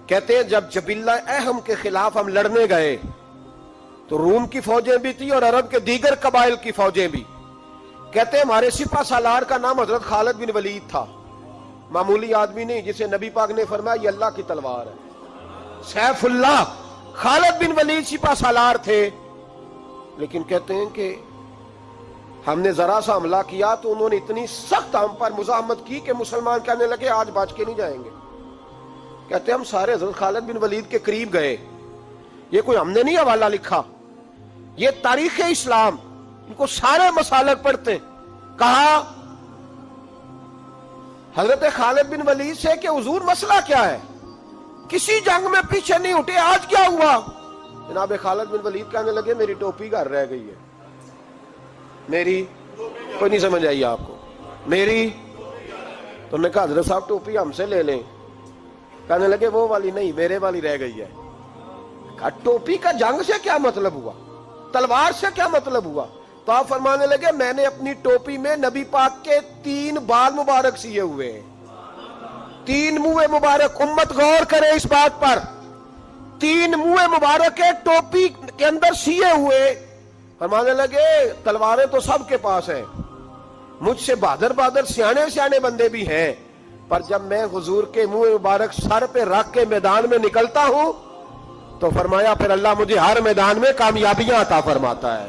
کہتے ہیں جب جبلہ اہم کے خلاف ہم لڑنے گئے تو روم کی فوجیں بھی تھی اور عرب کے دیگر قبائل کی فوجیں بھی. کہتے ہیں ہمارے سپہ سالار کا نام حضرت خالد بن ولید تھا. معمولی آدمی نہیں جسے نبی پاک نے فرمایا یہ اللہ کی تلوار ہے. سیف اللہ خالد بن ولید سپہ سالار تھے. لیکن کہتے ہیں کہ ہم نے ذرا سا حملہ کیا تو انہوں نے اتنی سخت ہم پر مزاحمت کی کہ مسلمان کہنے لگے آج بچ کے نہیں جائیں گے. کہتے ہیں ہم سارے حضرت خالد بن ولید کے قریب گئے. یہ کوئی ہم نے نہیں حوالہ لکھا, یہ تاریخ اسلام, ان کو سارے مسالک پڑھتے ہیں. کہا حضرت خالد بن ولید سے کہ حضور مسئلہ کیا ہے, کسی جنگ میں پیچھے نہیں اٹھے, آج کیا ہوا؟ جناب خالد بن ولید کہنے لگے میری ٹوپی گھر رہ گئی ہے. میری کوئی نہیں سمجھ آئی آپ کو؟ میری تو نے کہا حضرت صاحب ٹوپی ہم سے لے لیں. کہنے لگے وہ والی نہیں, میرے والی رہ گئی ہے. کہا ٹوپی کا جنگ سے کیا مطلب ہوا, تلوار سے کیا مطلب ہوا؟ تو آپ فرمانے لگے میں نے اپنی ٹوپی میں نبی پاک کے 3 بال مبارک سیے ہوئے ہیں, 3 منہ مبارک. امت غور کرے اس بات پر, 3 منہ مبارک کے ٹوپی کے اندر سیے ہوئے. فرمانے لگے تلواریں تو سب کے پاس ہیں, مجھ سے بہادر بہادر سیانے سیانے بندے بھی ہیں, پر جب میں حضور کے منہ مبارک سر پہ رکھ کے میدان میں نکلتا ہوں تو فرمایا پھر اللہ مجھے ہر میدان میں کامیابیاں عطا فرماتا ہے.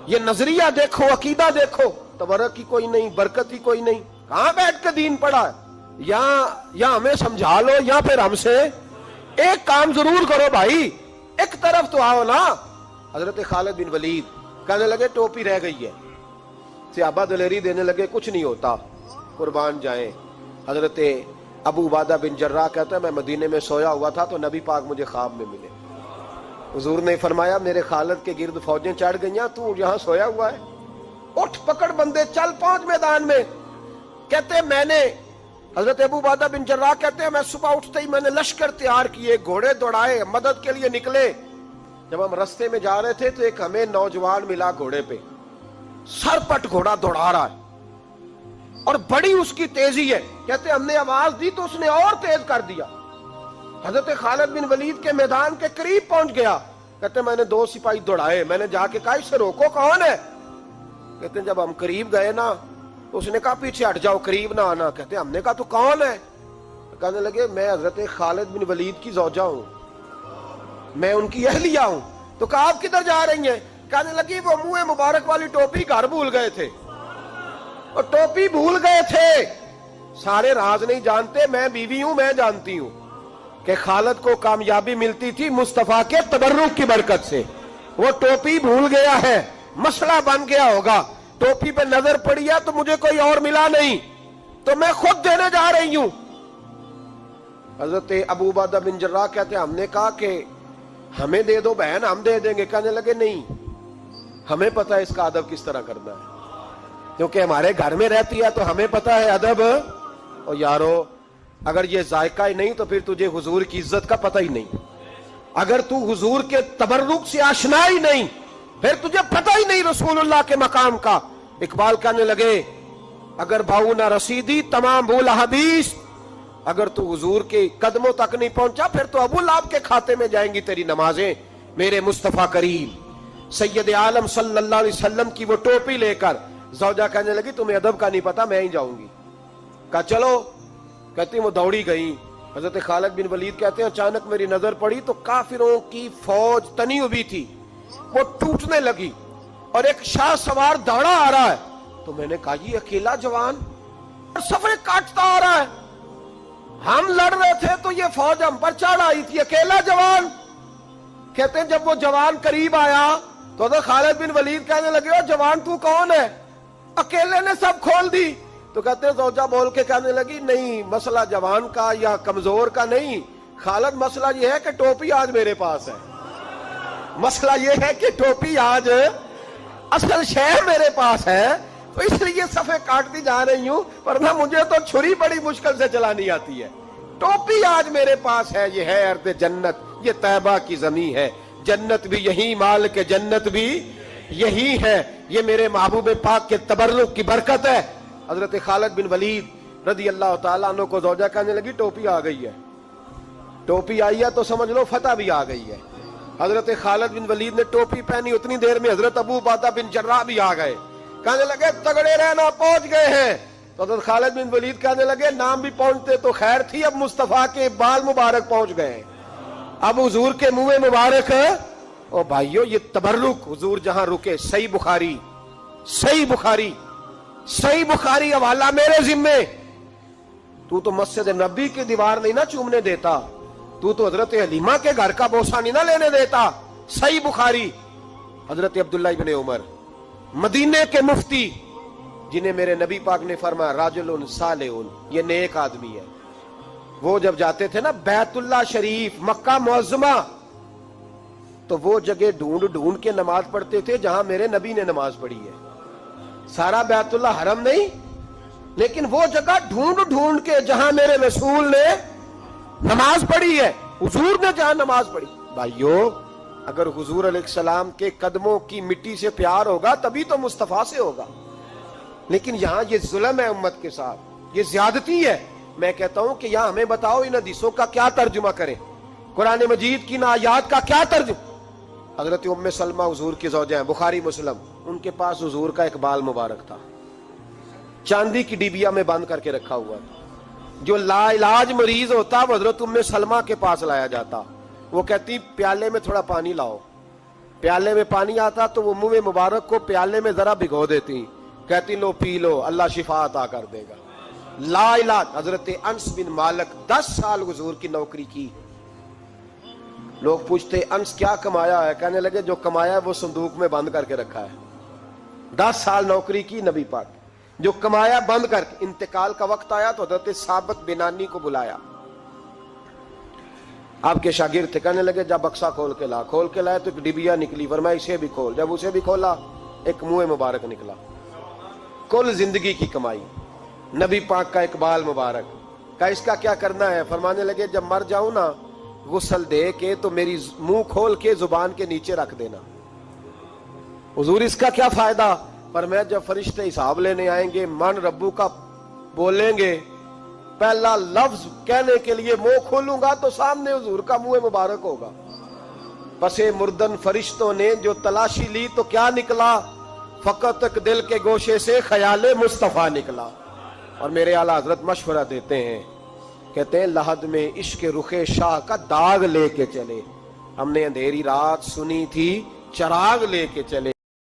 یہ نظریہ دیکھو, عقیدہ دیکھو, تبرک کی کوئی نہیں, برکت کی کوئی نہیں. کہاں بیٹھ کے دین پڑھا ہے؟ یا ہمیں سمجھا لو یا پھر ہم سے ایک کام ضرور کرو بھائی, ایک طرف تو آؤ نا. حضرت خالد بن ولید کہنے لگے ٹوپی رہ گئی ہے. صحابہ دلیری دینے لگے کچھ نہیں ہوتا, قربان جائیں. حضرت ابو عبادہ بن جراح کہتا ہے میں مدینے میں سویا ہوا تھا تو نبی پاک مجھے خواب میں ملے. حضور نے فرمایا میرے خالد کے گرد فوجیں چڑھ گئیں, تو یہاں سویا ہوا ہے, اٹھ پکڑ بندے چل پہنچ میدان میں. کہتے میں نے, حضرت ابو عبادہ بن جراح کہتے ہیں میں صبح اٹھتے ہی میں نے لشکر تیار کیے, گھوڑے دوڑائے, مدد کے لیے نکلے. جب ہم رستے میں جا رہے تھے تو ایک ہمیں نوجوان ملا گھوڑے پہ, سر پٹ گھوڑا دوڑا رہا ہے اور بڑی اس کی تیزی ہے. کہتے ہم نے آواز دی تو اس نے اور تیز کر دیا. حضرت خالد بن ولید کے میدان کے قریب پہنچ گیا. کہتے میں نے 2 سپاہی دوڑائے, میں نے جا کے کہا اسے روکو, کون ہے؟ کہتے جب ہم قریب گئے نا تو اس نے کہا پیچھے ہٹ جاؤ, قریب نہ آنا. کہتے ہم نے کہا تو کون ہے؟ کہنے لگے میں حضرت خالد بن ولید کی زوجہ ہوں, میں ان کی اہلیہ ہوں. تو کہا آپ کدھر جا رہی ہیں؟ کہنے لگی وہ منہ مبارک والی ٹوپی گھر بھول گئے تھے, اور ٹوپی بھول گئے تھے. سارے راز نہیں جانتے, میں بیوی ہوں, میں جانتی ہوں کہ خالد کو کامیابی ملتی تھی مصطفیٰ کے تبرک کی برکت سے. وہ ٹوپی بھول گیا ہے, مسئلہ بن گیا ہوگا, ٹوپی پہ نظر پڑی ہے تو مجھے کوئی اور ملا نہیں تو میں خود دینے جا رہی ہوں. حضرت ابو عبادہ بن جراح کہتے ہیں ہم نے کہا کہ ہمیں دے دو بہن, ہم دے دیں گے. کہنے لگے نہیں, ہمیں پتہ ہے اس کا ادب کس طرح کرنا ہے, کیونکہ ہمارے گھر میں رہتی ہے تو ہمیں پتہ ہے ادب. اور یارو اگر یہ ذائقہ ہی نہیں تو پھر تجھے حضور کی عزت کا پتہ ہی نہیں. اگر تو حضور کے تبرک سے آشنا ہی نہیں پھر تجھے پتہ ہی نہیں رسول اللہ کے مقام کا. اقبال کہنے لگے اگر بھاؤ نہ رسیدی تمام بھول حدیث, اگر تو حضور کے قدموں تک نہیں پہنچا پھر تو ابو لہب کے کھاتے میں جائیں گی تیری نمازیں. میرے مصطفیٰ کریم سید عالم صلی اللہ علیہ وسلم کی وہ ٹوپی لے کر زوجہ کہنے لگی تمہیں ادب کا نہیں پتا, میں ہی جاؤں گی. کہا چلو. کہتی وہ دوڑی گئی. حضرت خالد بن ولید کہتے ہیں اچانک میری نظر پڑی تو کافروں کی فوج تنی ہوئی تھی, وہ ٹوٹنے لگی اور ایک شاہ سوار دوڑا آ رہا ہے. تو میں نے کہا یہ اکیلا جوان صفے کاٹتا آ رہا ہے, ہم لڑ رہے تھے تو یہ فوج ہم پر چڑھ آئی تھی, اکیلا جوان. کہتے ہیں جب وہ جوان قریب آیا تو حضرت خالد بن ولید کہنے لگے او جوان تو کون ہے, اکیلے نے سب کھول دی. تو کہتے ہیں زوجہ بول کے کہنے لگی نہیں مسئلہ جوان کا یا کمزور کا نہیں, خالد مسئلہ یہ ہے کہ ٹوپی آج میرے پاس ہے, مسئلہ یہ ہے کہ ٹوپی آج اصل شے میرے پاس ہے, تو اس لیے صفے کاٹتی جا رہی ہوں, ورنہ مجھے تو چھری بڑی مشکل سے چلانی آتی ہے. ٹوپی آج میرے پاس ہے, یہ ہے ارض جنت, یہ طیبہ کی زمین ہے, جنت بھی یہی, مال کے جنت بھی یہی ہے, یہ میرے محبوب پاک کے تبرک کی برکت ہے. حضرت خالد بن ولید رضی اللہ تعالیٰ عنہ کو زوجہ کہنے لگی ٹوپی آ گئی ہے. ٹوپی آئی ہے تو سمجھ لو فتح بھی آ گئی ہے. حضرت خالد بن ولید نے ٹوپی پہنی, اتنی دیر میں حضرت ابو عبیدہ بن جراح بھی آ گئے. کہنے لگے تگڑے رہنا, پہنچ گئے ہیں. تو حضرت خالد بن ولید کہنے لگے نام بھی پہنچتے تو خیر تھی, اب مصطفیٰ کے بال مبارک پہنچ گئے, اب حضور کے منہ مبارک. او بھائیو یہ تبرک حضور جہاں رکے, صحیح بخاری, صحیح بخاری, صحیح بخاری حوالہ میرے ذمے. تو مسجد نبی کی دیوار نہیں نہ چومنے دیتا, تو حضرت حلیمہ کے گھر کا بوسہ نہیں نہ لینے دیتا. صحیح بخاری. حضرت عبداللہ ابن عمر مدینے کے مفتی, جنہیں میرے نبی پاک نے فرمایا راجل صالح, یہ نیک آدمی ہے. وہ جب جاتے تھے نا بیت اللہ شریف, مکہ معظمہ, تو وہ جگہ ڈھونڈ ڈھونڈ کے نماز پڑھتے تھے جہاں میرے نبی نے نماز پڑھی ہے. سارا بیت اللہ حرم نہیں, لیکن وہ جگہ ڈھونڈ ڈھونڈ کے جہاں میرے رسول نے نماز پڑھی ہے, حضور نے جہاں نماز پڑھی. بھائیو اگر حضور علیہ السلام کے قدموں کی مٹی سے پیار ہوگا تبھی تو مصطفیٰ سے ہوگا. لیکن یہاں یہ ظلم ہے امت کے ساتھ, یہ زیادتی ہے. میں کہتا ہوں کہ یہاں ہمیں بتاؤ ان حدیثوں کا کیا ترجمہ کریں, قرآن مجید کی ان آیات کا کیا ترجمہ. حضرت ام سلمہ حضور کی زوجہ ہیں, بخاری مسلم, ان کے پاس حضور کا ایک بال مبارک تھا, چاندی کی ڈبیا میں بند کر کے رکھا ہوا تھا. جو لا علاج مریض ہوتا وہ حضرت ام سلمہ کے پاس لایا جاتا, وہ کہتی پیالے میں تھوڑا پانی لاؤ. پیالے میں پانی آتا تو وہ منہ مبارک کو پیالے میں ذرا بھگو دیتی, کہتی لو پی لو, اللہ شفا عطا کر دے گا. لا علاج. حضرت انس بن مالک 10 سال حضور کی نوکری کی. لوگ پوچھتے انس کیا کمایا ہے, کہنے لگے جو کمایا ہے وہ صندوق میں بند کر کے رکھا ہے. 10 سال نوکری کی نبی پاک, جو کمایا بند کر کے. انتقال کا وقت آیا تو حضرت ثابت بنانی کو بلایا, آپ کے شاگرد تھے, کہنے لگے جا بکسا کھول کے لا. کھول کے لائے تو ایک ڈبیا نکلی, فرمایا اسے بھی کھول. جب اسے بھی کھولا ایک منہ مبارک نکلا. کل زندگی کی کمائی, نبی پاک کا اقبال مبارک. کہا اس کا کیا کرنا ہے, فرمانے لگے جب مر جاؤں نا غسل دے کے تو میری منہ کھول کے زبان کے نیچے رکھ دینا. حضور اس کا کیا فائدہ, پر میں جب فرشتے حساب لینے آئیں گے من ربو کا بولیں گے, پہلا لفظ کہنے کے لیے منہ کھولوں گا تو سامنے حضور کا منہ مبارک ہوگا. پسے مردن فرشتوں نے جو تلاشی لی تو کیا نکلا, فقط ایک دل کے گوشے سے خیال مصطفیٰ نکلا. اور میرے اعلیٰ حضرت مشورہ دیتے ہیں, کہتے ہیں لحد میں عشق رخ شاہ کا داغ لے کے چلے, ہم نے اندھیری رات سنی تھی چراغ لے کے چلے.